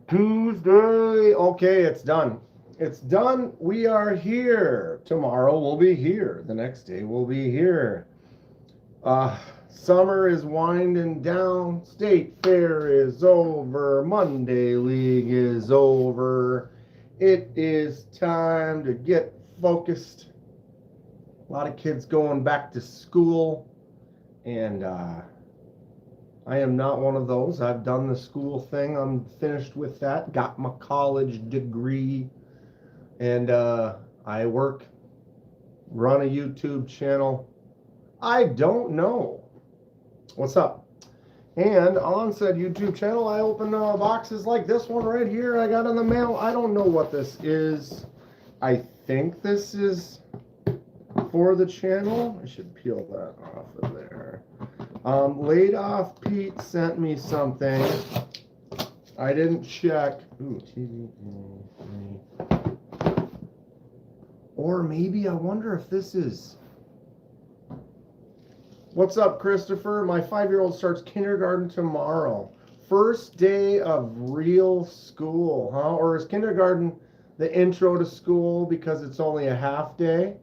Tuesday. Okay, it's done. It's done. We are here. Tomorrow we'll be here. The next day we'll be here. Summer is winding down. State fair is over. Monday league is over. It is time to get focused. A lot of kids going back to school, and I am not one of those. I've done the school thing. I'm finished with that. Got my college degree. And I work, run a YouTube channel. I don't know. What's up? And on said YouTube channel, I open boxes like this one right here I got in the mail. I don't know what this is. I think this is for the channel. I should peel that off of there. Laid Off Pete sent me something. I didn't check. Ooh, TV. Or maybe I wonder if this is. What's up, Christopher? My 5-year-old starts kindergarten tomorrow. First day of real school, huh? Or is kindergarten the intro to school because it's only a half day?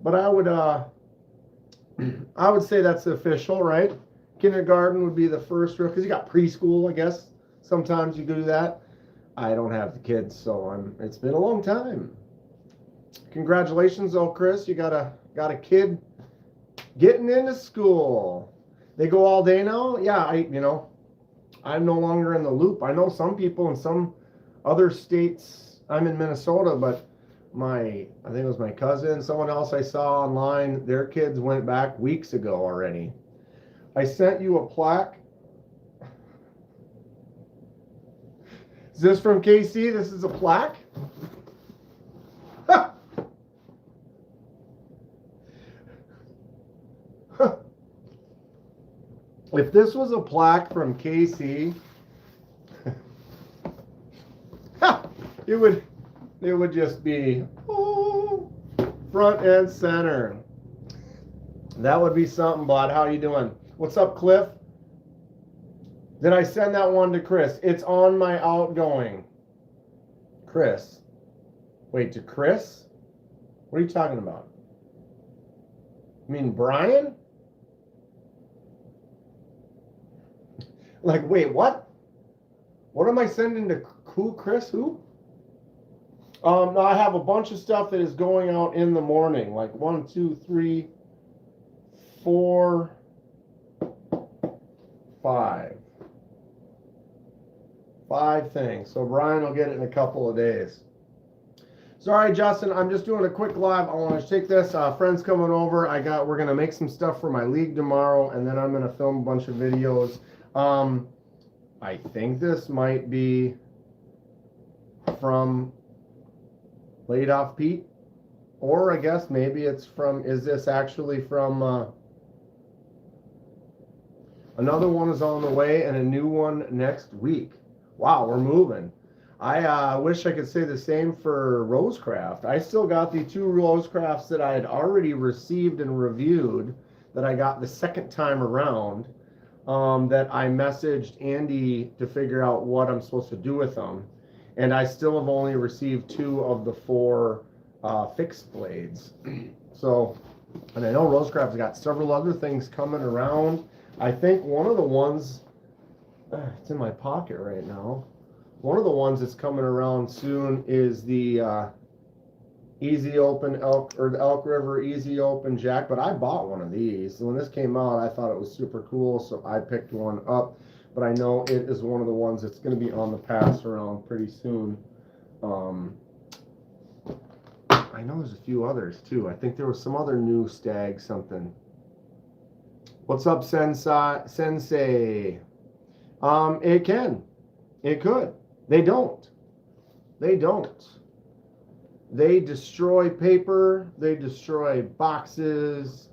But I would say that's official, right? Kindergarten would be the first, because you got preschool, I guess. Sometimes you do that. I don't have the kids, so it's been a long time. Congratulations, though, Chris. You got a kid getting into school. They go all day now? Yeah, I'm no longer in the loop. I know some people in some other states. I'm in Minnesota, but I think it was my cousin, someone else I saw online, their kids went back weeks ago already. I sent you a plaque. Is this from KC? This is a plaque? If this was a plaque from KC, it would just be front and center. That would be something, bud. How you doing? What's up, Cliff? Did I send that one to Chris? It's on my outgoing. Chris. Wait, to Chris? What are you talking about? You mean Brian? Like, wait, what? What am I sending to who, Chris? Who? No, I have a bunch of stuff that is going out in the morning. Like 1, 2, 3, 4, 5. 5 things. So Brian will get it in a couple of days. Sorry, Justin. I'm just doing a quick live. I want to take this. Friends coming over. We're gonna make some stuff for my league tomorrow, and then I'm gonna film a bunch of videos. I think this might be from Laid Off Pete, or I guess maybe it's from. Is this actually from? Another one is on the way, and a new one next week. Wow, we're moving. I wish I could say the same for Rosecraft. I still got the 2 Rosecrafts that I had already received and reviewed that I got the second time around. That I messaged Andy to figure out what I'm supposed to do with them. And I still have only received 2 of the 4 fixed blades. So, and I know Rosecraft's got several other things coming around. I think one of the ones, it's in my pocket right now. One of the ones that's coming around soon is the Easy Open Elk, or the Elk River Easy Open Jack. But I bought one of these. So when this came out, I thought it was super cool, so I picked one up. But I know it is one of the ones that's going to be on the pass around pretty soon. I know there's a few others too. I think there was some other new stag something. What's up, Sensei? It can. It could. They don't. They don't. They destroy paper. They destroy boxes.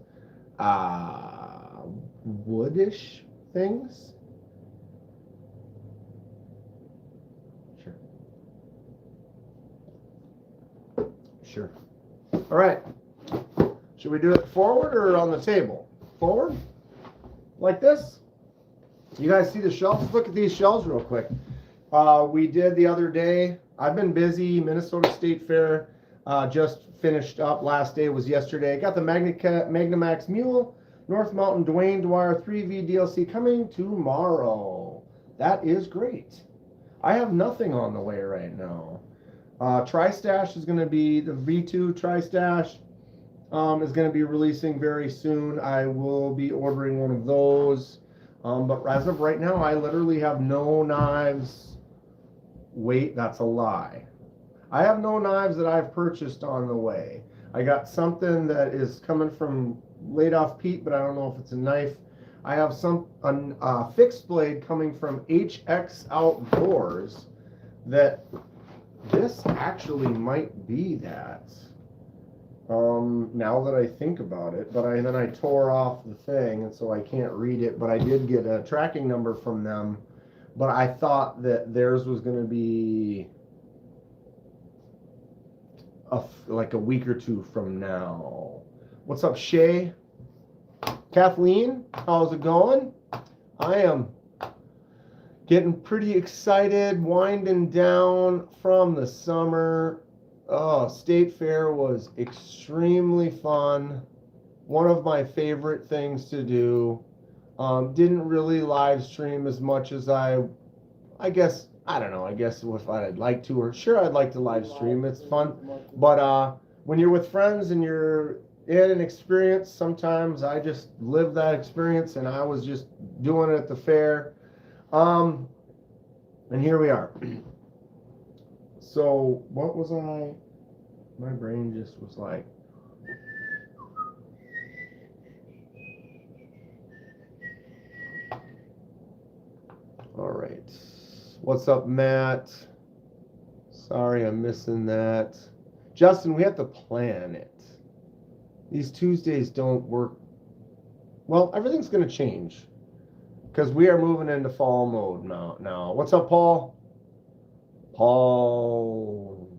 Woodish things. Sure. Sure. All right. Should we do it forward or on the table? Forward? Like this? You guys see the shelves? Look at these shelves real quick. We did the other day. I've been busy. Minnesota State Fair just finished up. Last day was yesterday. I got the Magnamax Mule, North Mountain Dwayne Dwyer 3V DLC coming tomorrow. That is great. I have nothing on the way right now. Tri-Stash is going to be the V2 Tri-Stash is going to be releasing very soon. I will be ordering one of those. But as of right now, I literally have no knives. Wait, that's a lie. I have no knives that I've purchased on the way. I got something that is coming from Laid Off Pete, but I don't know if it's a knife. I have a fixed blade coming from HX Outdoors that this actually might be that. Now that I think about it, but then I tore off the thing, and so I can't read it, but I did get a tracking number from them. But I thought that theirs was going to be like a week or two from now. What's up, Shay? Kathleen, how's it going? I am getting pretty excited, winding down from the summer. Oh, State Fair was extremely fun. One of my favorite things to do. Didn't really live stream as much as I guess, I don't know, I guess if I'd like to, or sure, I'd like to live stream. It's fun. But when you're with friends and you're in an experience, sometimes I just live that experience, and I was just doing it at the fair. And here we are. So what was my brain just was like, all right. What's up, Matt? Sorry, I'm missing that. Justin, we have to plan it. These Tuesdays don't work. Well, everything's going to change because we are moving into fall mode now. What's up, Paul? Paul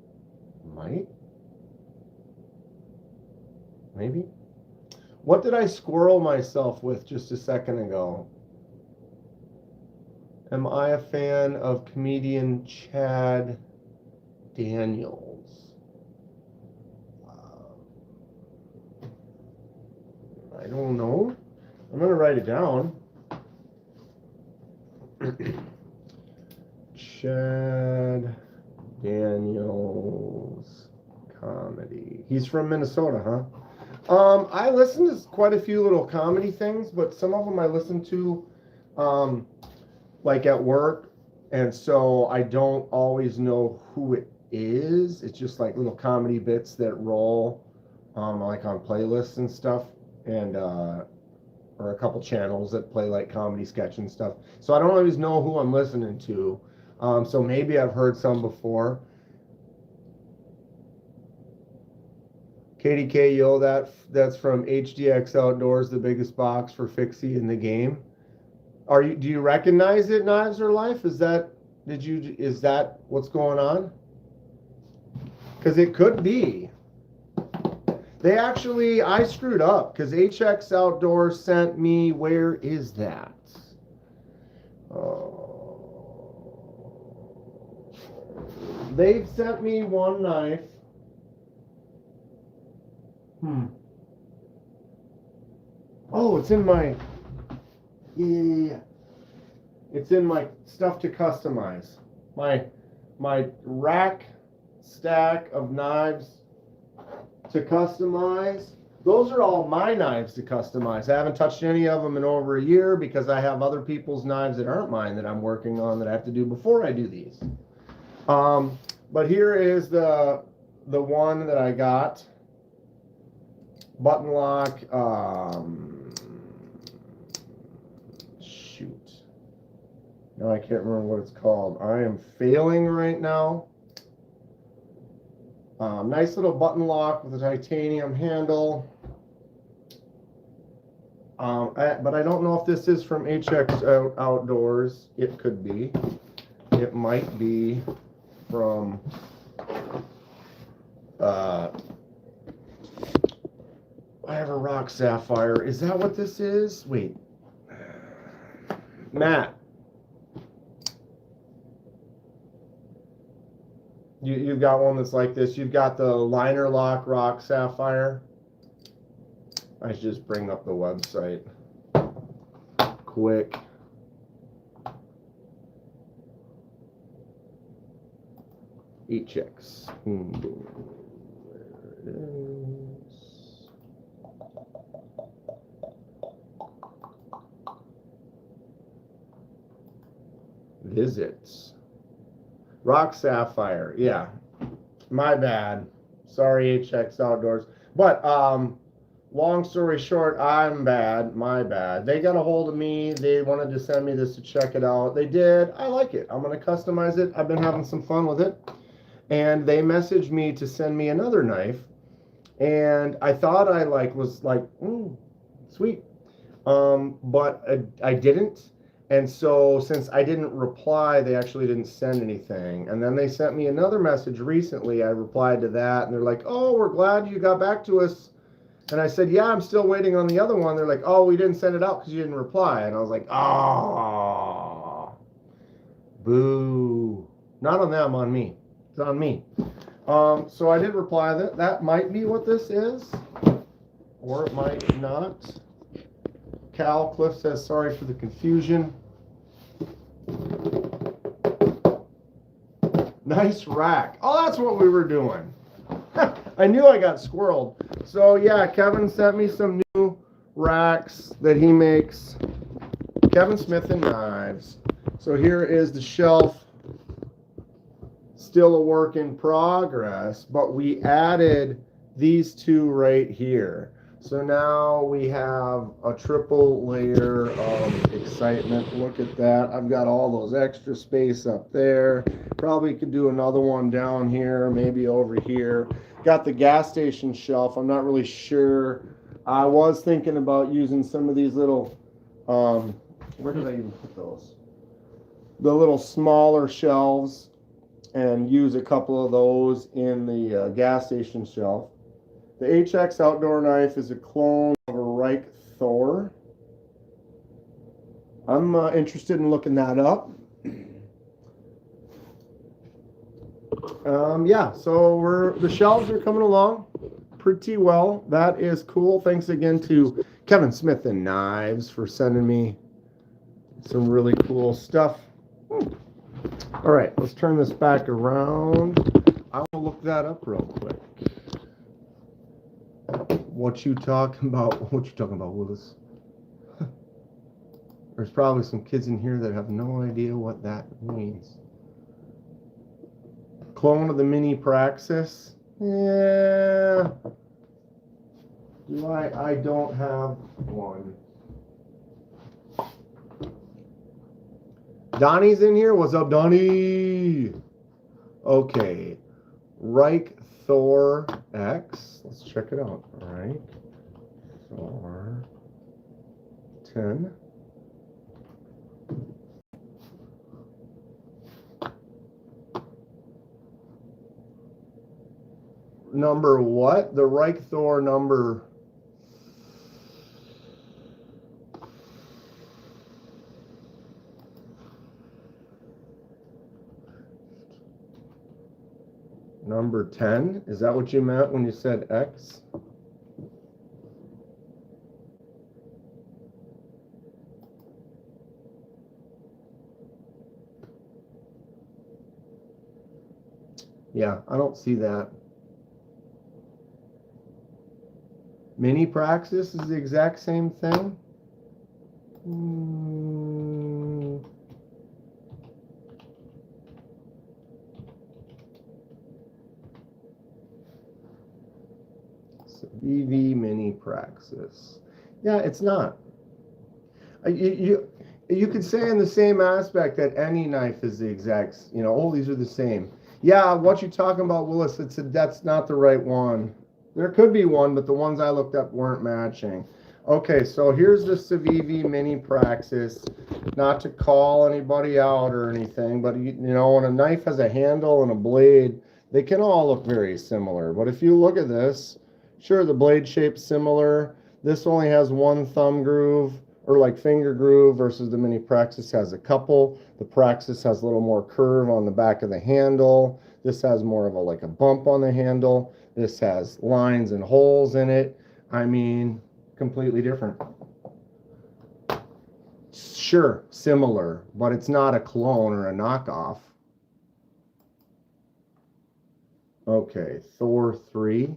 might? Maybe? What did I squirrel myself with just a second ago? Am I a fan of comedian Chad Daniels? I don't know. I'm going to write it down. Chad Daniels comedy. He's from Minnesota, huh? I listen to quite a few little comedy things, but some of them I listen to like at work, and so I don't always know who it is. It's just like little comedy bits that roll like on playlists and stuff, and or a couple channels that play like comedy sketch and stuff. So I don't always know who I'm listening to. So maybe I've heard some before. KDK, yo, that's from HDX Outdoors, the biggest box for fixie in the game. Do you recognize it, Knives or Life? Is that what's going on? Because it could be. I screwed up because HX Outdoors sent me, where is that? They've sent me one knife. Oh, it's in my, yeah. It's in my stuff to customize. My rack stack of knives to customize. Those are all my knives to customize. I haven't touched any of them in over a year because I have other people's knives that aren't mine that I'm working on that I have to do before I do these. But here is the one that I got. Button lock. Shoot. No, I can't remember what it's called. I am failing right now. Nice little button lock with a titanium handle. But I don't know if this is from HX Outdoors. It could be. It might be from I have a rock sapphire. Is that what this is? Wait. Matt. You've got one that's like this. You've got the liner lock rock sapphire. I should just bring up the website quick. HX. There it is. Visits. Rock sapphire. Yeah. My bad. Sorry, HX Outdoors. But long story short, I'm bad. My bad. They got a hold of me. They wanted to send me this to check it out. They did. I like it. I'm going to customize it. I've been having some fun with it. And they messaged me to send me another knife. And I thought I was like, sweet. But I didn't. And so since I didn't reply, they actually didn't send anything. And then they sent me another message recently. I replied to that, and they're like, oh, we're glad you got back to us. And I said, yeah, I'm still waiting on the other one. They're like, oh, we didn't send it out because you didn't reply. And I was like, oh, boo. Not on them, on me. It's on me. So I did reply that. That might be what this is, or it might not. Cal Cliff says, sorry for the confusion. Nice rack. Oh, that's what we were doing. I knew I got squirreled. So yeah, Kevin sent me some new racks that he makes. Kevin Smith and Knives. So here is the shelf. Still a work in progress, but we added these two right here. So now we have a triple layer of excitement. Look at that. I've got all those extra space up there. Probably could do another one down here, maybe over here. Got the gas station shelf. I'm not really sure. I was thinking about using some of these little, where did I even put those? The little smaller shelves, and use a couple of those in the gas station shelf. The HX Outdoor Knife is a clone of a Reich Thor. I'm interested in looking that up. Yeah, so the shelves are coming along pretty well. That is cool. Thanks again to Kevin Smith and Knives for sending me some really cool stuff. All right, let's turn this back around. I will look that up real quick. What you talking about, Willis? There's probably some kids in here that have no idea what that means. Clone of the Mini Praxis? Yeah. I don't have one. Donnie's in here. What's up, Donnie? Okay. Reich Thor X. Let's check it out. All right. Thor 10. Number what? The Reich Thor number. Number 10? Is that what you meant when you said X? Yeah, I don't see that. Mini Praxis is the exact same thing. EV Mini Praxis. Yeah, it's not. You could say in the same aspect that any knife is the exact, oh, these are the same. Yeah, what you're talking about, Willis, that's not the right one. There could be one, but the ones I looked up weren't matching. Okay, so here's the Civivi Mini Praxis. Not to call anybody out or anything, but when a knife has a handle and a blade, they can all look very similar. But if you look at this, sure, the blade shape's similar. This only has one thumb groove, or like finger groove, versus the Mini Praxis has a couple. The Praxis has a little more curve on the back of the handle. This has more of a like a bump on the handle. This has lines and holes in it. I mean, completely different. Sure, similar, but it's not a clone or a knockoff. Okay, Thor 3.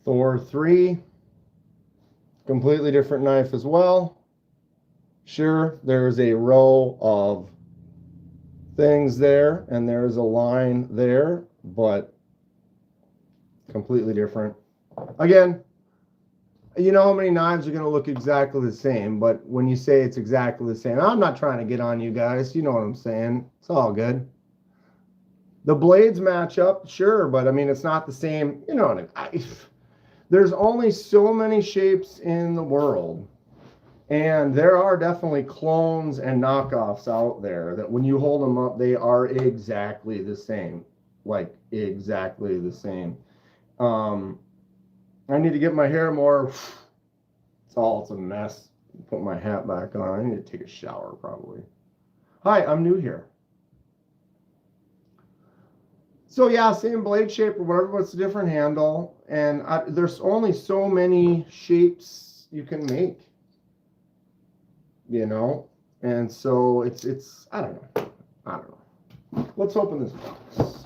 Thor 3. Completely different knife as well. Sure, there's a row of things there, and there's a line there, but completely different. Again, you know how many knives are going to look exactly the same, but when you say it's exactly the same, I'm not trying to get on you guys. You know what I'm saying. It's all good. The blades match up, sure, but I mean, it's not the same. You know what I mean. There's only so many shapes in the world. And there are definitely clones and knockoffs out there that when you hold them up, they are exactly the same. Like, exactly the same. I need to get my hair more. It's a mess. Put my hat back on. I need to take a shower, probably. Hi, I'm new here. So, yeah, same blade shape or whatever, but it's a different handle. And there's only so many shapes you can make. You know, and so it's I don't know. Let's open this box.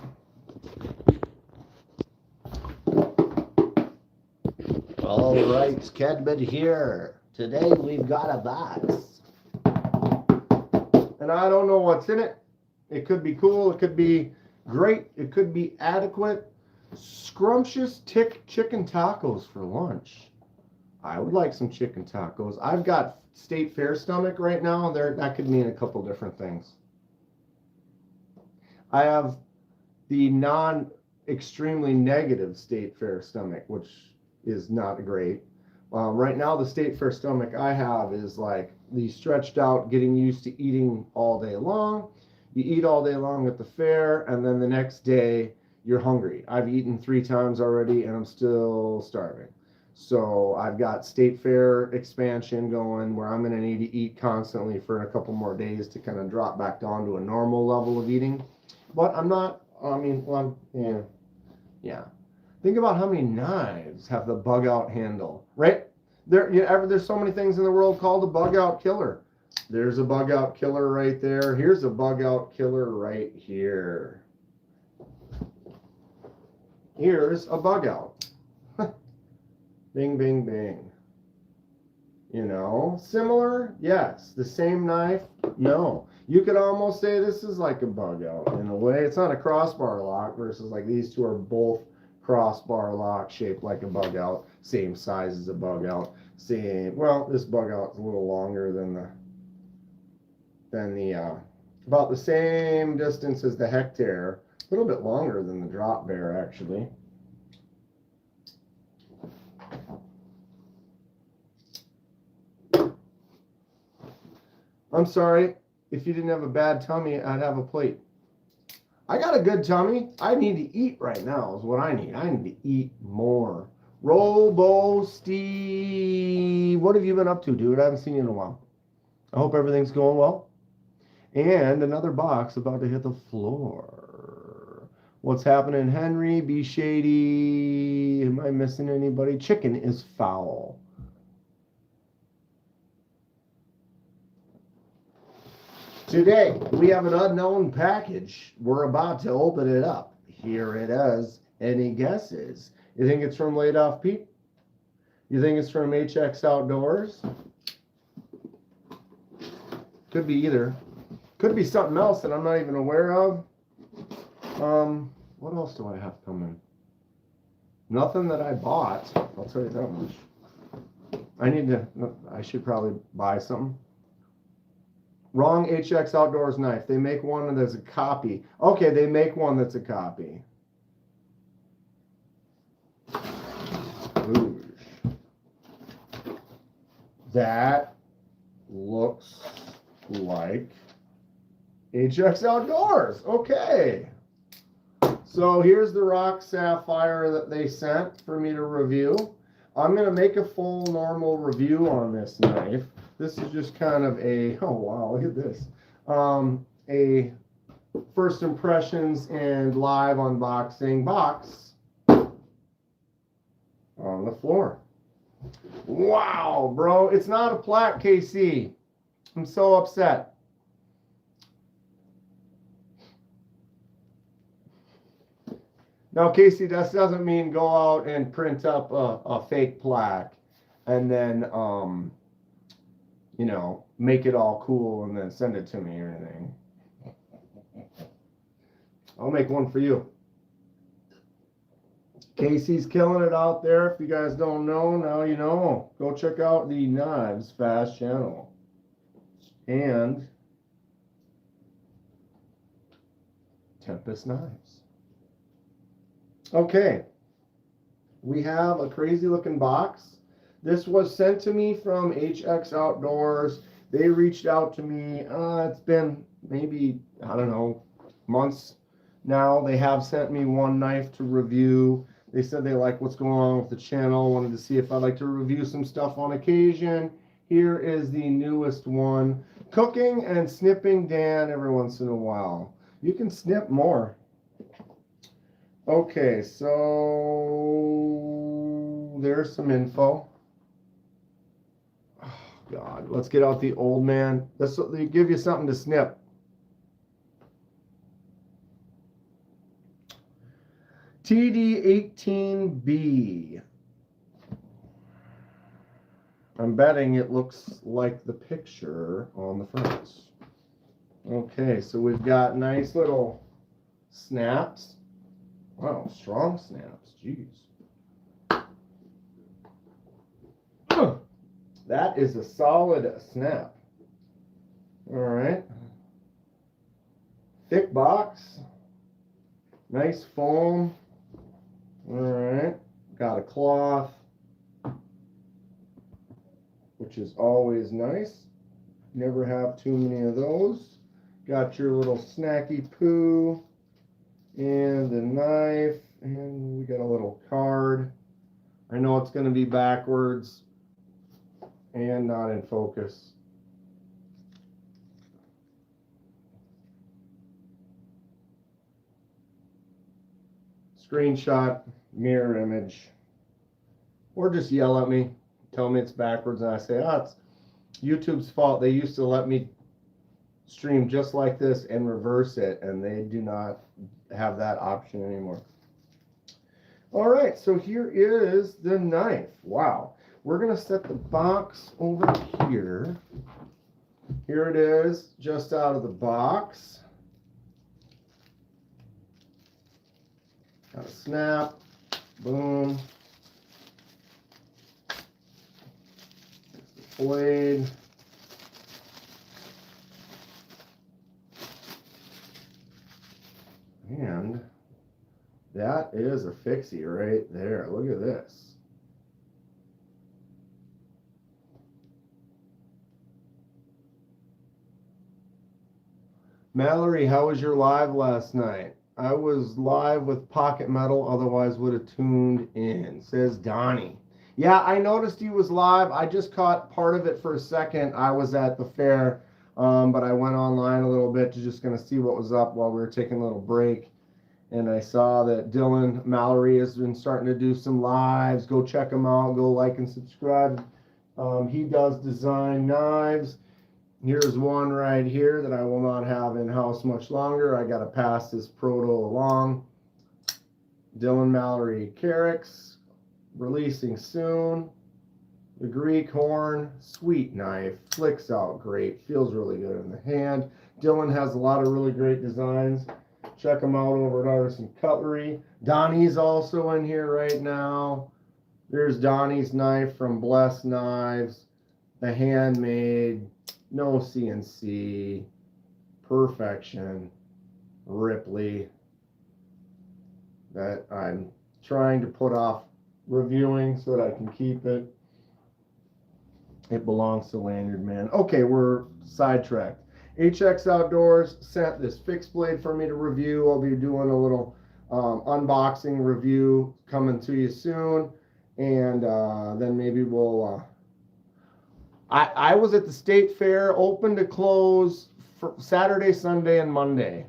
All right, Kenman here. Today we've got a box, and I don't know what's in it. It could be cool. It could be great. It could be adequate. Scrumptious chicken tacos for lunch. I would like some chicken tacos. I've got State Fair stomach right now. That could mean a couple different things. I have the non-extremely negative State Fair stomach, which is not great. Right now, the State Fair stomach I have is like the stretched out, getting used to eating all day long. You eat all day long at the fair, and then the next day you're hungry. I've eaten 3 times already, and I'm still starving. So I've got State Fair expansion going where I'm going to need to eat constantly for a couple more days to kind of drop back down to a normal level of eating. But I'm not, I mean, well, yeah. Think about how many knives have the bug out handle, right? There's so many things in the world called a bug out killer. There's a bug out killer right there. Here's a bug out killer right here. Here's a bug out. Bing, bing, bing. You know, similar? Yes. The same knife? No. You could almost say this is like a bug out in a way. It's not a crossbar lock versus like these two are both crossbar lock shaped like a bug out. Same size as a bug out. Same, well, this bug out is a little longer than the about the same distance as the hectare. A little bit longer than the drop bear, actually. I'm sorry, if you didn't have a bad tummy, I'd have a plate. I got a good tummy. I need to eat right now is what I need. I need to eat more. Robo Steve, what have you been up to, dude? I haven't seen you in a while. I hope everything's going well. And another box about to hit the floor. What's happening, Henry? Be shady. Am I missing anybody? Chicken is foul. Today, we have an unknown package. We're about to open it up. Here it is. Any guesses? You think it's from Laid Off Pete? You think it's from HX Outdoors? Could be either. Could be something else that I'm not even aware of. What else do I have coming? Nothing that I bought. I'll tell you that much. I should probably buy something. Wrong HX Outdoors knife. They make one that's a copy. Okay, they make one that's a copy. Ooh. That looks like HX Outdoors. Okay. So here's the rock sapphire that they sent for me to review. I'm going to make a full normal review on this knife. This is just kind of a, oh wow, look at this. A first impressions and live unboxing box on the floor. Wow, bro. It's not a plaque, KC. I'm so upset. Now, Casey, that doesn't mean go out and print up a fake plaque and then, you know, make it all cool and then send it to me or anything. I'll make one for you. Casey's killing it out there. If you guys don't know, now you know. Go check out the Knives Fast channel. And Tempest Knives. Okay, we have a crazy looking box. This was sent to me from HX Outdoors. They reached out to me. It's been maybe, I don't know, months now. They have sent me one knife to review. They said they like what's going on with the channel. Wanted to see if I'd like to review some stuff on occasion. Here is the newest one. Cooking and snipping Dan every once in a while. You can snip more. Okay, so there's some info. Oh, God, let's get out the old man. They give you something to snip. TD18B. I'm betting it looks like the picture on the front. Okay, so we've got nice little snaps. Wow, strong snaps. Jeez. That is a solid snap. All right. Thick box. Nice foam. All right. Got a cloth, which is always nice. Never have too many of those. Got your little snacky poo. And the knife, and we got a little card. I know it's going to be backwards and not in focus. Screenshot, mirror image, or just yell at me, tell me it's backwards, and I say, it's YouTube's fault. They used to let me stream just like this and reverse it, and they do not have that option anymore. All right, so here is the knife. Wow. We're going to set the box over here. Here it is, just out of the box. Got a snap. Boom. There's the blade. And that is a fixie right there. Look at this. Mallory, how was your live last night? I was live with Pocket Metal, otherwise would have tuned in, says Donnie. Yeah, I noticed he was live. I just caught part of it for a second. I was at the fair. But I went online a little bit to just going to see what was up while we were taking a little break. And I saw that Dylan Mallory has been starting to do some lives. Go check him out. Go like and subscribe. He does design knives. Here's one right here that I will not have in-house much longer. I got to pass this proto along. Dylan Mallory Carricks, releasing soon. The Greek horn, sweet knife, flicks out great, feels really good in the hand. Dylan has a lot of really great designs. Check them out over at Artisan Cutlery. Donnie's also in here right now. There's Donnie's knife from Blessed Knives. The handmade, no CNC, perfection, Ripley. That I'm trying to put off reviewing so that I can keep it. It belongs to Lanyard Man. Okay, we're sidetracked. HX Outdoors sent this fixed blade for me to review. I'll be doing a little unboxing review coming to you soon. And then maybe we'll I was at the state fair, open to close for Saturday, Sunday, and Monday.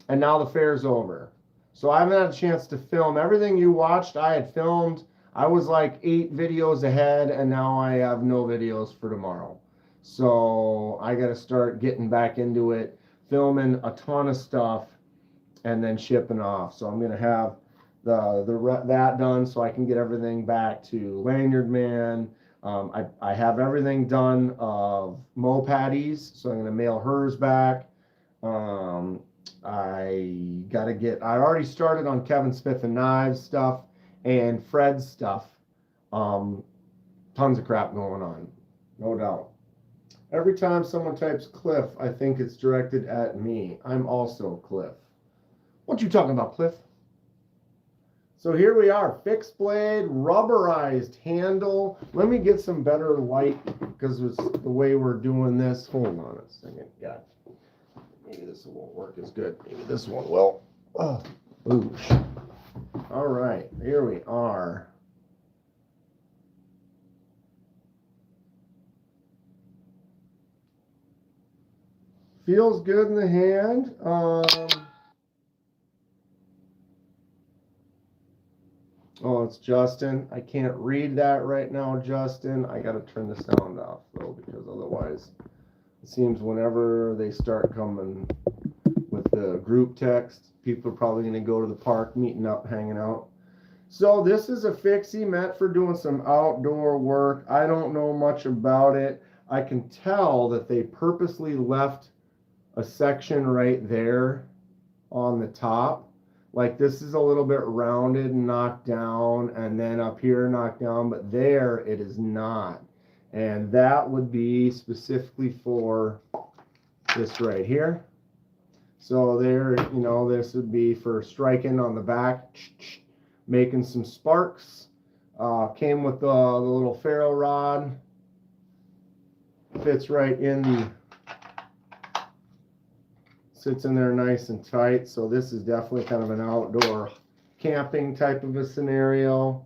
And now the fair's over. So I haven't had a chance to film. Everything you watched, I had filmed. I was like 8 videos ahead, and now I have no videos for tomorrow. So I got to start getting back into it, filming a ton of stuff, and then shipping off. So I'm going to have that done so I can get everything back to Lanyard Man. I have everything done of Mo Patty's, so I'm going to mail hers back. I already started on Kevin Smith and Knives stuff and Fred's stuff. Tons of crap going on, no doubt. Every time someone types Cliff, I think it's directed at me. I'm also Cliff. What you talking about, Cliff? So here we are, fixed blade, rubberized handle. Let me get some better light because it's the way we're doing this. Hold on a second. Yeah. Maybe this won't work as good. Maybe this one will. Oh, boosh. All right, here we are. Feels good in the hand. Oh, it's Justin. I can't read that right now, Justin. I got to turn the sound off, though, because otherwise it seems whenever they start coming with the group text, people are probably going to go to the park, meeting up, hanging out. So this is a fixie meant for doing some outdoor work. I don't know much about it. I can tell that they purposely left a section right there on the top. Like this is a little bit rounded and knocked down, and then up here knocked down, but there it is not. And that would be specifically for this right here. So there, you know, this would be for striking on the back, making some sparks. Came with the little ferro rod. Fits right in the, sits in there nice and tight. So this is definitely kind of an outdoor camping type of a scenario.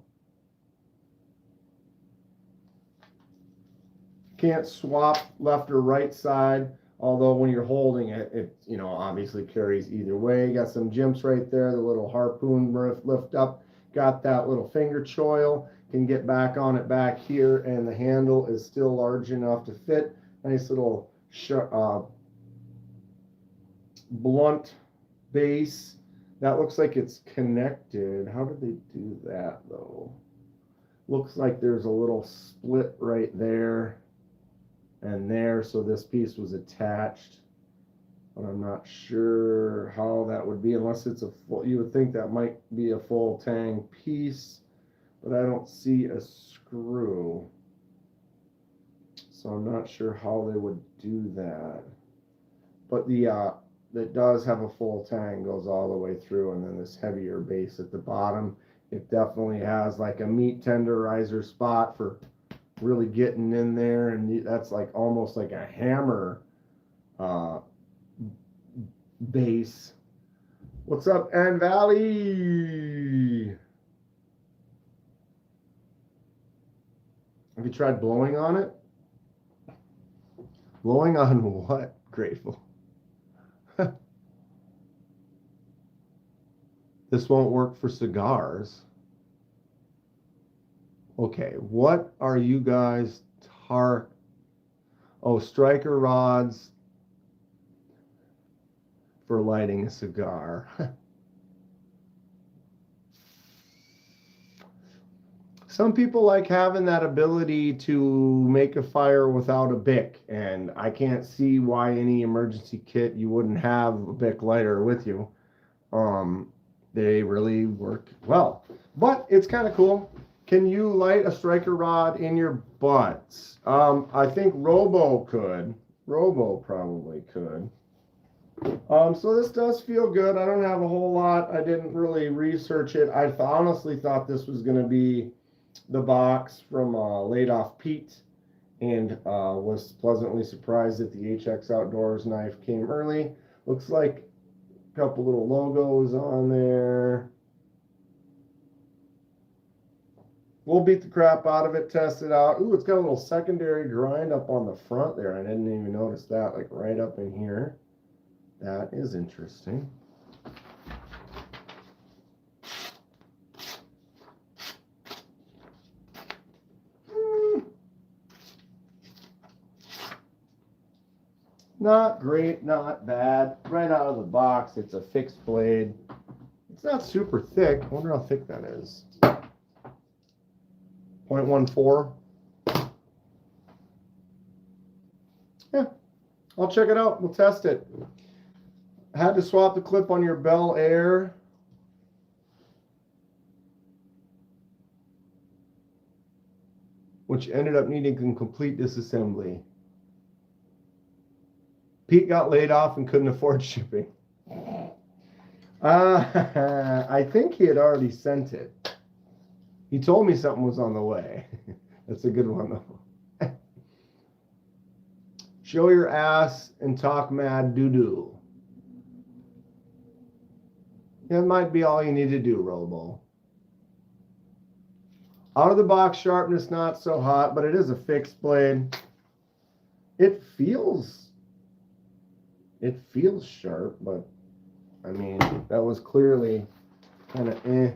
Can't swap left or right side, although when you're holding it, it, you know, obviously carries either way. Got some jimps right there, the little harpoon lift up. Got that little finger choil. Can get back on it back here, and the handle is still large enough to fit. Nice little blunt base. That looks like it's connected. How did they do that though? Looks like there's a little split right there and there, so this piece was attached, but I'm not sure how that would be unless it's a full, you would think that might be a full tang piece, but I don't see a screw, so I'm not sure how they would do that. But the that does have a full tang, goes all the way through, and then this heavier base at the bottom. It definitely has like a meat tenderizer spot for really getting in there, and that's like almost like a hammer base. What's up, Ann Valley? Have you tried blowing on it? Blowing on what? Grateful. This won't work for cigars. Okay, what are you guys oh, striker rods for lighting a cigar. Some people like having that ability to make a fire without a Bic, and I can't see why any emergency kit you wouldn't have a Bic lighter with you. They really work well, but it's kind of cool. Can you light a striker rod in your butt? I think Robo could. Robo probably could. So this does feel good. I don't have a whole lot. I didn't really research it. I honestly thought this was going to be the box from Laid Off Pete, and was pleasantly surprised that the HX Outdoors knife came early. Looks like couple little logos on there. We'll beat the crap out of it, test it out. Ooh, it's got a little secondary grind up on the front there. I didn't even notice that, like right up in here. That is interesting. Not great, not bad. Right out of the box, it's a fixed blade. It's not super thick. I wonder how thick that is. 0.14. Yeah, I'll check it out. We'll test it. I had to swap the clip on your Bel Air. Which ended up needing a complete disassembly. Pete got laid off and couldn't afford shipping. I think he had already sent it. He told me something was on the way. That's a good one, though. Show your ass and talk mad doo-doo. That might be all you need to do, Robo. Out of the box sharpness, not so hot, but it is a fixed blade. It feels sharp, but I mean, that was clearly kind of eh.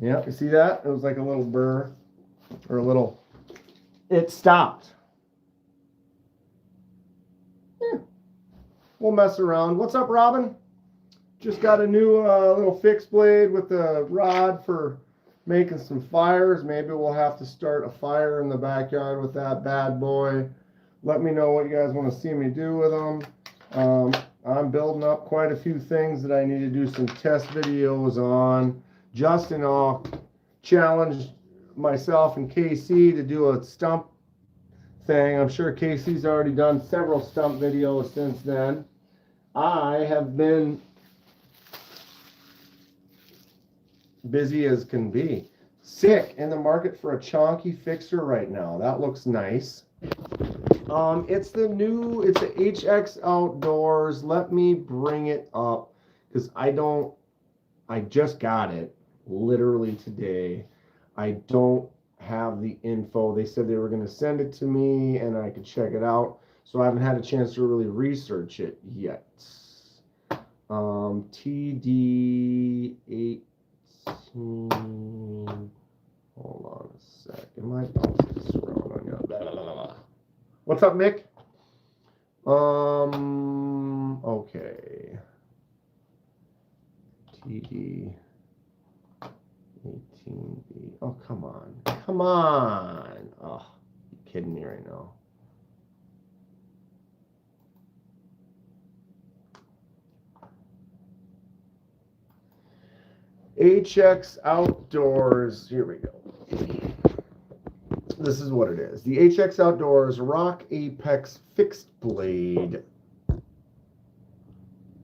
Yeah, you see that? It was like a little burr or a little, it stopped. Yeah. We'll mess around. What's up, Robin? Just got a new little fixed blade with a rod for making some fires. Maybe we'll have to start a fire in the backyard with that bad boy. Let me know what you guys want to see me do with them. I'm building up quite a few things that I need to do some test videos on. Justin, I'll challenge myself and KC to do a stump thing. I'm sure KC's already done several stump videos since then. I have been busy as can be. Sick in the market for a chonky fixer right now. That looks nice. It's the HX Outdoors. Let me bring it up because I just got it literally today. I don't have the info. They said they were going to send it to me and I could check it out. So I haven't had a chance to really research it yet. TD18. Hold on a sec. My mouse is scrolling on you. Blah, blah, blah. What's up, Mick? Okay. TD 18B. Oh, come on. Come on. Oh, you kidding me right now. HX Outdoors. Here we go. This is what it is. The HX Outdoors Rock Apex Fixed Blade.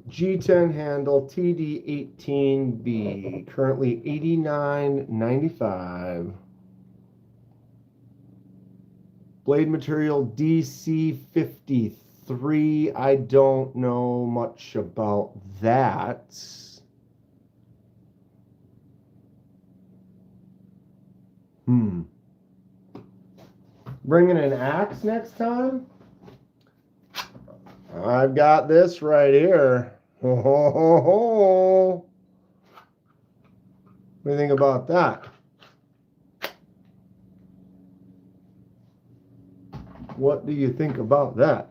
G10 handle TD18B. Currently $89.95. Blade material DC53. I don't know much about that. Bringing an axe next time? I've got this right here. Ho, ho, ho, ho. What do you think about that? What do you think about that?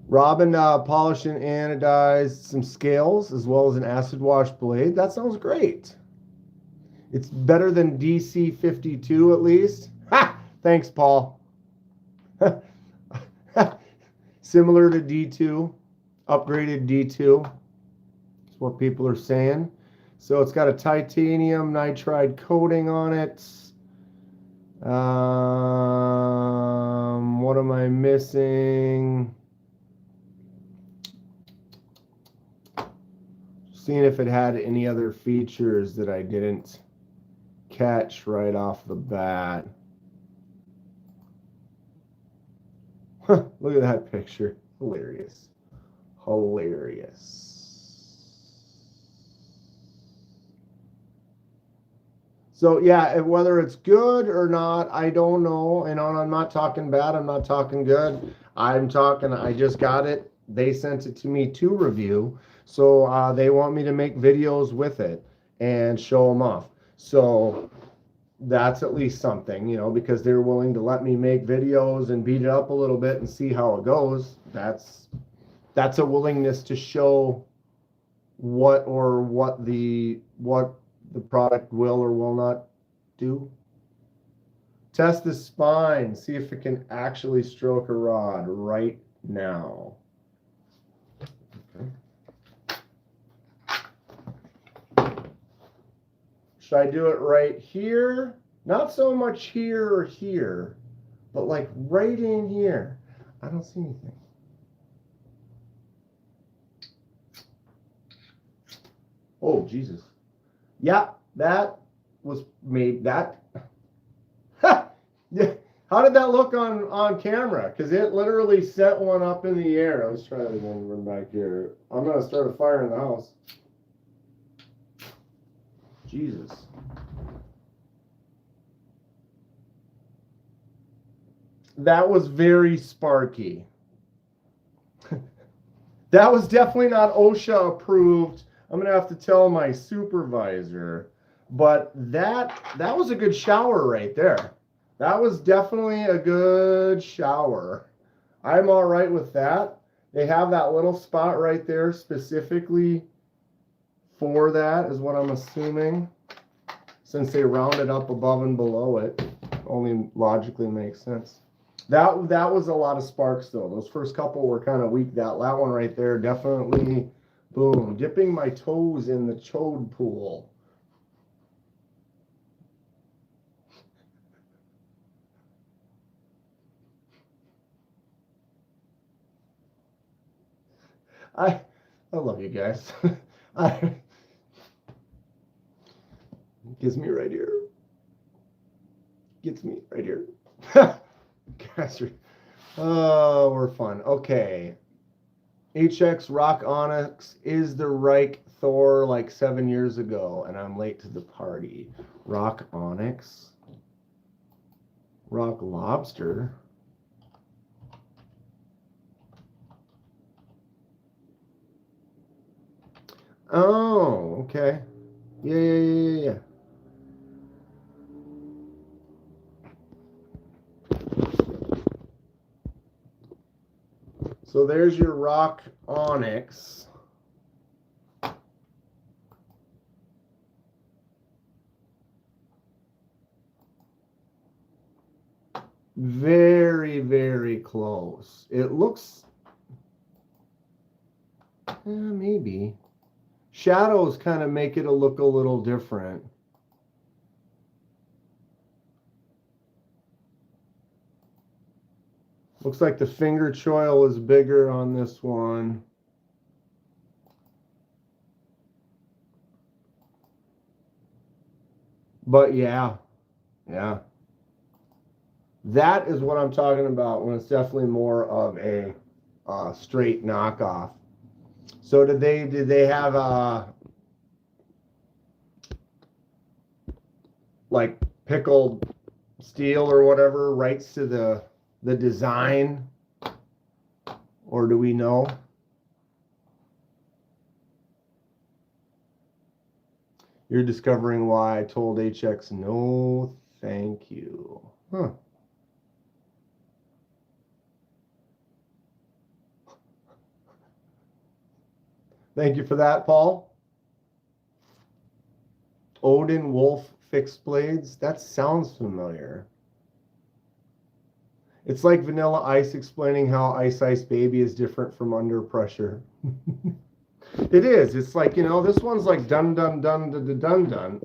Robin polished and anodized some scales as well as an acid wash blade. That sounds great. It's better than DC52 at least. Ha! Thanks, Paul. Similar to D2, upgraded D2. That's what people are saying. So it's got a titanium nitride coating on it. What am I missing? Seeing if it had any other features that I didn't catch right off the bat. Look at that picture. Hilarious. Hilarious. So yeah, whether it's good or not, I don't know. And I'm not talking bad. I'm not talking good. I'm talking, I just got it. They sent it to me to review. So they want me to make videos with it and show them off. So that's at least something, you know, because they're willing to let me make videos and beat it up a little bit and see how it goes. That's a willingness to show what the product will or will not do. Test the spine, see if it can actually stroke a rod right now. Okay. Should I do it right here? Not so much here or here, but like right in here. I don't see anything. Oh, Jesus. Yeah, that was made. That. How did that look on camera? Because it literally set one up in the air. Let's try it again. Run back here. I'm going to start a fire in the house. Jesus. That was very sparky. That was definitely not OSHA approved. I'm going to have to tell my supervisor. But that was a good shower right there. That was definitely a good shower. I'm all right with that. They have that little spot right there specifically for that, is what I'm assuming. Since they rounded up above and below it, only logically makes sense. That was a lot of sparks though. Those first couple were kind of weak. That one right there, definitely, boom. Dipping my toes in the chode pool. I love you guys. Gets me right here. Gets me right here. Guys, we're fun. Okay. HX Rock Onyx is the Reich Thor like 7 years ago, and I'm late to the party. Rock Onyx. Rock Lobster. Oh, okay. Yeah. So there's your Rock Onyx. Very, very close. It looks... maybe. Shadows kind of make it look a little different. Looks like the finger choil is bigger on this one. But yeah. That is what I'm talking about when it's definitely more of a straight knockoff. So did they have like pickled steel or whatever rights to the design, or do we know? You're discovering why I told HX no thank you. Huh. Thank you for that, Paul. Odin Wolf fixed blades. That sounds familiar. It's like Vanilla Ice explaining how Ice Ice Baby is different from Under Pressure. It is. It's like, you know, this one's like dun dun dun dun dun dun dun,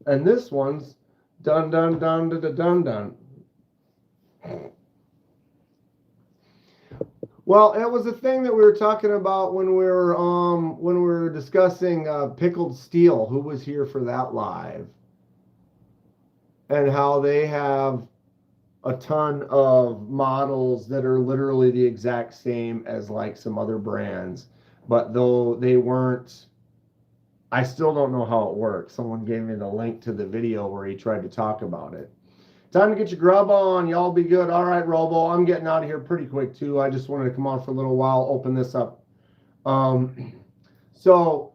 and this one's dun dun dun dun dun dun. Well, it was a thing that we were talking about when we were discussing pickled steel. Who was here for that live? And how they have a ton of models that are literally the exact same as like some other brands, but though they weren't, I still don't know how it works. Someone gave me the link to the video where he tried to talk about it. Time to get your grub on. Y'all be good. All right, Robo. I'm getting out of here pretty quick too. I just wanted to come on for a little while, open this up. So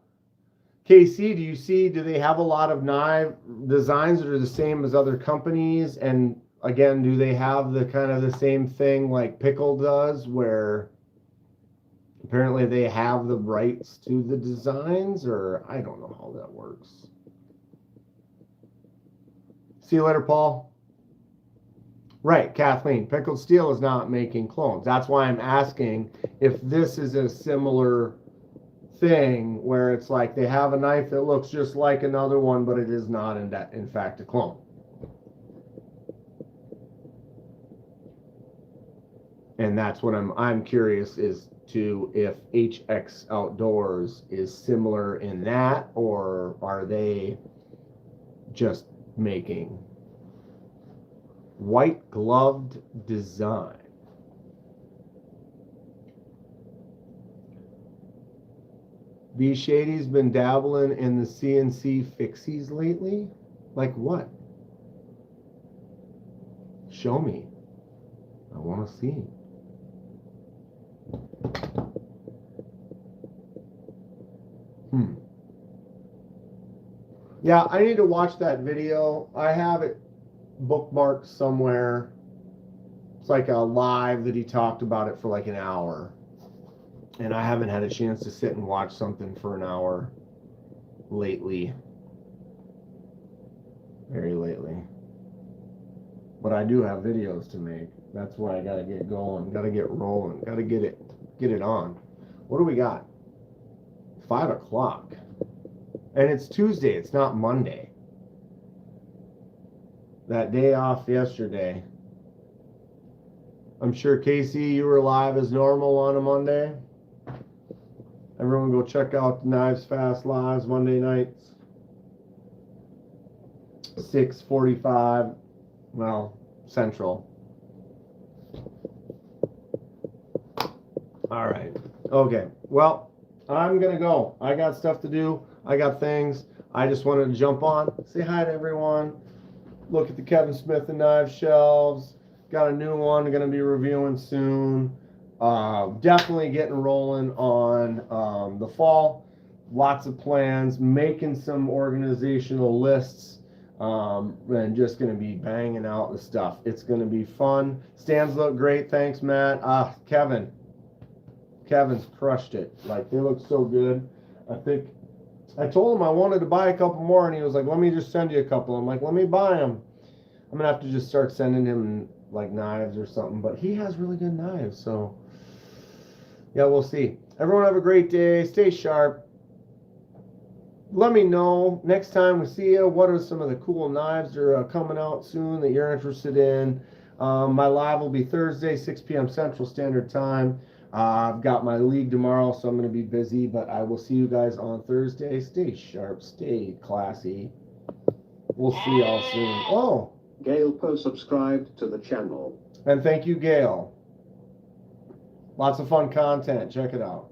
KC, do they have a lot of knife designs that are the same as other companies? And again, do they have the kind of the same thing like Pickle does, where apparently they have the rights to the designs, or I don't know how that works. See you later, Paul. Right, Kathleen. Pickled Steel is not making clones. That's why I'm asking if this is a similar thing where it's like they have a knife that looks just like another one, but it is not in fact a clone. And that's what I'm curious as to if HX Outdoors is similar in that, or are they just making white gloved design? B Shady's been dabbling in the CNC fixies lately. Like what? Show me. I want to see. Yeah, I need to watch that video. I have it bookmarked somewhere. It's like a live that he talked about it for like an hour. And I haven't had a chance to sit and watch something for an hour lately. Very lately. But I do have videos to make. That's why I gotta get going. Gotta get rolling. Gotta get it on. What do we got? 5 o'clock. And it's Tuesday, it's not Monday. That day off yesterday. I'm sure Casey, you were live as normal on a Monday. Everyone go check out the Knives Fast Lives Monday nights. 6:45, well, Central. All right. Okay. Well, I'm going to go. I got stuff to do. I got things. I just wanted to jump on, say hi to everyone, look at the Kevin Smith and Knives shelves. Got a new one I'm going to be reviewing soon. Definitely getting rolling on the fall. Lots of plans, making some organizational lists, and just going to be banging out the stuff. It's going to be fun. Stands look great. Thanks, Matt. Kevin's crushed it. Like, they look so good. I think I told him I wanted to buy a couple more, and he was like, let me just send you a couple. I'm like, let me buy them. I'm going to have to just start sending him like knives or something, but he has really good knives, so yeah, we'll see. Everyone have a great day. Stay sharp. Let me know next time we see you, what are some of the cool knives that are coming out soon that you're interested in. My live will be Thursday, 6 p.m. Central Standard Time. I've got my league tomorrow, so I'm going to be busy, but I will see you guys on Thursday. Stay sharp, stay classy. We'll see y'all soon. Oh, Gail Poe subscribed to the channel. And thank you, Gail. Lots of fun content. Check it out.